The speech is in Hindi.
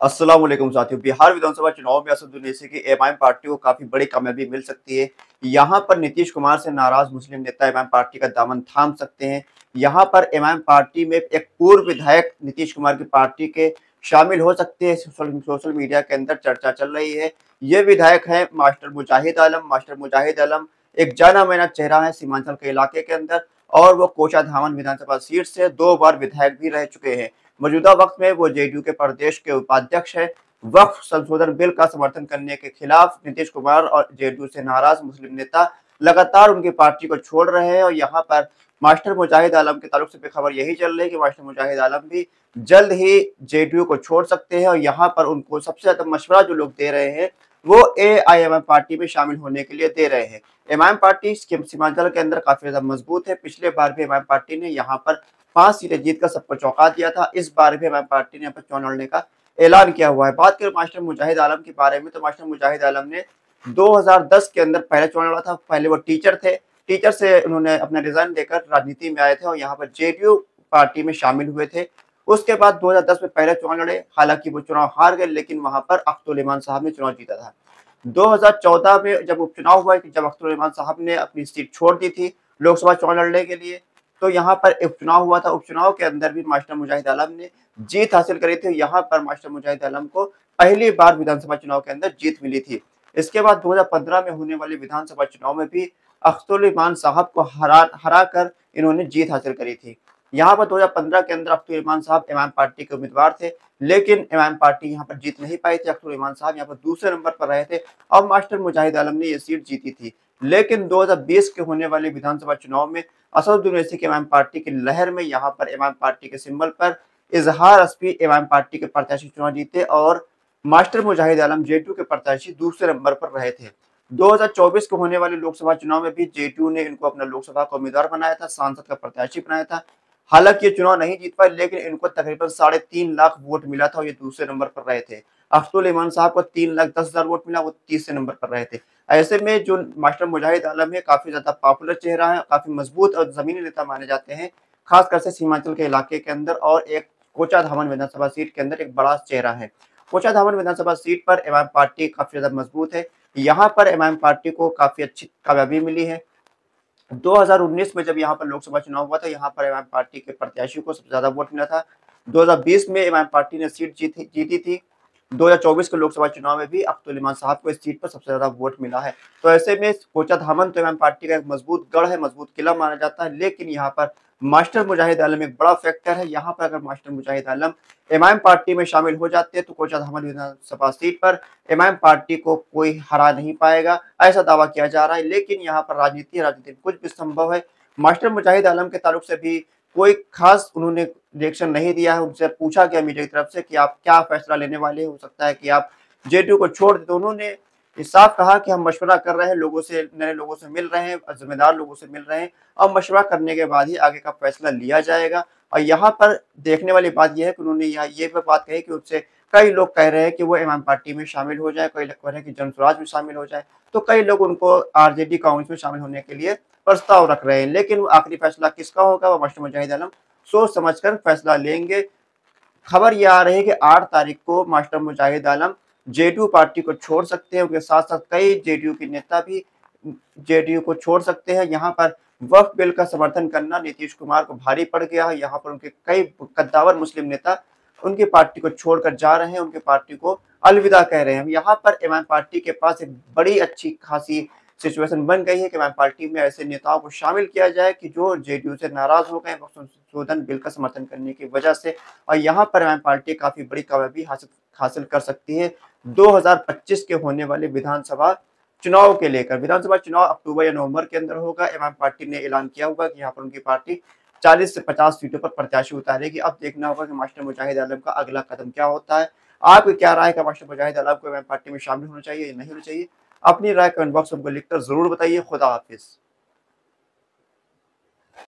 अस्सलाम वालेकुम साथियों। बिहार विधानसभा चुनाव में असदुद्दीन ओवैसी की एमआईएम पार्टी को काफी बड़ी कामयाबी मिल सकती है। यहाँ पर नीतीश कुमार से नाराज मुस्लिम नेता एमआईएम पार्टी का दामन थाम सकते हैं। यहाँ पर एमआईएम पार्टी में एक पूर्व विधायक नीतीश कुमार की पार्टी के शामिल हो सकते हैं। सोशल मीडिया के अंदर चर्चा चल रही है। ये विधायक है मास्टर मुजाहिद आलम। मास्टर मुजाहिद आलम एक जाना माना चेहरा है सीमांचल के इलाके के अंदर, और वो कोचाधामन विधानसभा सीट से 2 बार विधायक भी रह चुके हैं। मौजूदा वक्त में वो जेडीयू के प्रदेश के उपाध्यक्ष है। वक्फ संशोधन बिल का समर्थन करने के खिलाफ नीतीश कुमार और जेडीयू से नाराज मुस्लिम नेता लगातार उनकी पार्टी को छोड़ रहे हैं। और यहाँ पर मास्टर मुजाहिद आलम के ताल्लुक से खबर यही चल रही है कि मास्टर मुजाहिद आलम भी जल्द ही जेडीयू को छोड़ सकते हैं। और यहाँ पर उनको सबसे ज्यादा मशवरा जो लोग दे रहे हैं वो एआईएमआईएम पार्टी में शामिल होने के लिए दे रहे हैं। एमआईएम पार्टी सीमांचल के अंदर काफी ज्यादा मजबूत है। पिछले बार भी एमआईएम पार्टी ने यहाँ पर 5 सीटें जीतकर सबको चौंका दिया था। इस बार भी एमआईएम पार्टी ने यहाँ पर चुनाव लड़ने का ऐलान किया हुआ है। बात करें मास्टर मुजाहिद आलम के बारे में, तो मास्टर मुजाहिद आलम ने 2010 के अंदर पहले चुनाव लड़ा था। पहले वो टीचर थे। टीचर से उन्होंने अपना रिजाइन देकर राजनीति में आए थे और यहाँ पर जेडीयू पार्टी में शामिल हुए थे। उसके बाद 2010 में पहले चुनाव लड़े। हालांकि वो चुनाव हार गए, लेकिन वहां पर अख्तुल इमान साहब ने चुनाव जीता था। 2014 में जब उपचुनाव हुआ, जब अख्तुल इमान साहब ने अपनी सीट छोड़ दी थी लोकसभा चुनाव लड़ने के लिए, तो यहाँ पर उपचुनाव हुआ था। उपचुनाव के अंदर भी मास्टर मुजाहिद आलम ने जीत हासिल करी थी। यहाँ पर मास्टर मुजाहिद आलम को पहली बार विधानसभा चुनाव के अंदर जीत मिली थी। इसके बाद 2015 में होने वाले विधानसभा चुनाव में भी अख्तुल इमान साहब को हरा कर इन्होंने जीत हासिल करी थी। यहाँ पर 2015 के अंदर अख्तुल इमान साहब एमआईएम पार्टी के उम्मीदवार थे, लेकिन एमआईएम पार्टी यहाँ पर जीत नहीं पाई थी। अख्तुल इमान साहब यहाँ पर दूसरे नंबर पर रहे थे और मास्टर मुजाहिद आलम ने ये सीट जीती थी। लेकिन 2020 के होने वाले विधानसभा चुनाव में असदुद्दीन ओवैसी की एमआईएम पार्टी की लहर में यहाँ पर एमआईएम पार्टी के सिंबल पर इजहार अस्पी एमआईएम पार्टी के प्रत्याशी चुनाव जीते और मास्टर मुजाहिद आलम जेडीयू के प्रत्याशी दूसरे नंबर पर रहे थे। 2024 को होने वाले लोकसभा चुनाव में भी जेडीयू ने इनको अपना लोकसभा का उम्मीदवार बनाया था, सांसद का प्रत्याशी बनाया था। हालांकि ये चुनाव नहीं जीत पाए, लेकिन इनको तकरीबन 3.5 लाख वोट मिला था और ये दूसरे नंबर पर रहे थे। अख्तुल इमान साहब को 3,10,000 वोट मिला, वो तीसरे नंबर पर रहे थे। ऐसे में जो मास्टर मुजाहिद आलम है काफी ज्यादा पॉपुलर चेहरा है, काफी मजबूत और जमीनी नेता माने जाते हैं, खासकर से सीमांचल के इलाके के अंदर। और एक कोचाधामन विधानसभा सीट के अंदर एक बड़ा चेहरा है। कोचाधामन विधानसभा सीट पर एमआईएम पार्टी काफी ज्यादा मजबूत है। यहाँ पर एमआईएम पार्टी को काफी अच्छी कामयाबी मिली है। 2019 में जब यहाँ पर लोकसभा चुनाव हुआ था, यहाँ पर एमआईएम पार्टी के प्रत्याशी को सबसे ज्यादा वोट मिला था। 2020 में एमआईएम पार्टी ने सीट जीती थी। 2024 के लोकसभा चुनाव में भी अख्तुल इमान साहब को इस सीट पर सबसे ज्यादा वोट मिला है। तो ऐसे में कोचाधामन तो एमआईएम पार्टी का एक मजबूत गढ़ है, मजबूत किला माना जाता है। लेकिन यहाँ पर मास्टर मुजाहिद आलम एक बड़ा फैक्टर है। यहाँ पर अगर मास्टर मुजाहिद आलम एमआईएम पार्टी में शामिल हो जाते हैं तो कोचाधामन विधानसभा सीट पर एमआईएम पार्टी को कोई हरा नहीं पाएगा, ऐसा दावा किया जा रहा है। लेकिन यहाँ पर राजनीति में कुछ भी संभव है। मास्टर मुजाहिद आलम के ताल्लुक से भी कोई खास उन्होंने रिएक्शन नहीं दिया है। उनसे पूछा गया मीडिया की तरफ से कि आप क्या फैसला लेने वाले, हो सकता है कि आप जेडीयू को छोड़ दें, तो उन्होंने ये साफ कहा कि हम मशवरा कर रहे हैं, लोगों से, नए लोगों से मिल रहे हैं, जिम्मेदार लोगों से मिल रहे हैं और मशवरा करने के बाद ही आगे का फैसला लिया जाएगा। और यहाँ पर देखने वाली बात यह है कि उन्होंने यहाँ ये भी बात कही कि उससे कई लोग कह रहे हैं कि वो एमआईएम पार्टी में शामिल हो जाए, कई लोग कह रहे हैं कि जनसुराज में शामिल हो जाए, तो कई लोग उनको आरजेडी कांग्रेस में शामिल होने के लिए प्रस्ताव रख रहे हैं। लेकिन आखिरी फैसला किसका होगा वो मास्टर मुजाहिद आलम सोच समझकर फैसला लेंगे। खबर यह आ रही है कि 8 तारीख को मास्टर मुजाहिद आलम जेडीयू पार्टी को छोड़ सकते हैं। उनके साथ साथ कई जेडीयू के नेता भी जेडीयू को छोड़ सकते हैं। यहाँ पर वक्फ बिल का समर्थन करना नीतीश कुमार को भारी पड़ गया है। यहाँ पर उनके कई कद्दावर मुस्लिम नेता उनकी पार्टी को छोड़कर जा रहे हैं, उनकी पार्टी को अलविदा कह रहे हैं। यहाँ पर एमआईएम पार्टी के पास एक बड़ी अच्छी खासी सिचुएशन बन गई है कि एमआईएम पार्टी में ऐसे नेताओं को शामिल किया जाए कि जो जेडीयू से नाराज हो गए संशोधन बिल का समर्थन करने की वजह से। और यहाँ पर एमआईएम पार्टी काफी बड़ी कामयाबी हासिल कर सकती है 2025 के होने वाले विधानसभा चुनाव के लेकर। विधानसभा चुनाव अक्टूबर या नवंबर के अंदर होगा। एमआईएम पार्टी ने ऐलान किया हुआ कि यहाँ पर उनकी पार्टी 40 से 50 सीटों पर प्रत्याशी उतारेगी। अब देखना होगा कि मास्टर मुजाहिद आलम का अगला कदम क्या होता है। आपकी क्या राय है, मास्टर मुजाहिद आलम को एमआईएम पार्टी में शामिल होना चाहिए या नहीं होना चाहिए? अपनी राय कमेंट बॉक्स में हमको लिखकर जरूर बताइए। खुदा हाफिज।